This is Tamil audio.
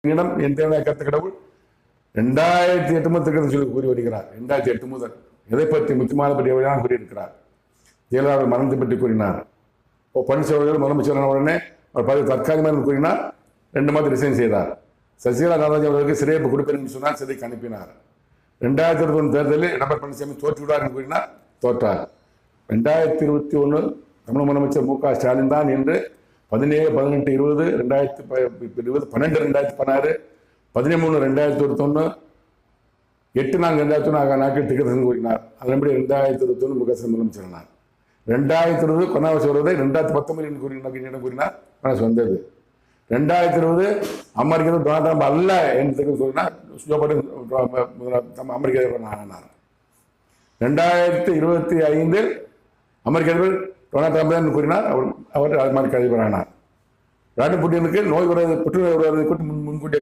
இடம் என் தேவையான கருத்து கடவுள் 2008 முதல் திட்டத்தை சொல்லி கூறி வருகிறார். 2008 முதல் எதை பற்றி முக்கியமான பற்றி கூறியிருக்கிறார். ஜெயலலிதா மரணத்தை பற்றி கூறினார். பன்னீர்செல்வம் முதலமைச்சரான உடனே அவர் பதவி தற்காலிகமாக கூறினார். 2 மாதம் ரிசைன் செய்தார். சசிகலா காமராஜ் அவர்களுக்கு சிறைப்பு கொடுப்பேன் என்று சொன்னார். சிறைக்கு அனுப்பினார். 2021 தேர்தலில் எடப்பாடி பழனிசாமி தோற்றுவிடார் என்று கூறினார். தோற்றார். 2021 தமிழக முதலமைச்சர் மு.க. ஸ்டாலின் தான் என்று 17, 18, 20, 2020, 12, 2016, 13, 2021, 8, 4, 2021 நாட்கள் திட்டத்தில் கூறினார். அதன்படி 2021 மு.க. ஸ்டாலின் முதலமைச்சரானார். 2020 கொரோனாவை வருவதை 2019 கூறினார். வந்தது 2020 அமெரிக்க டொனால்ட் ட்ரம்ப் அல்ல என்று கூறினார். அமெரிக்க அதிபர் ஆனார். 2025 அமெரிக்க அதிபர் டொனால்ட் ட்ரம்ப் தான் கூறினார். அவர் அமெரிக்க அதிபர் ஆனார். விளாடிமிர் புட்டினுக்கு புற்றுநோய் வருவதை முன்கூட்டிய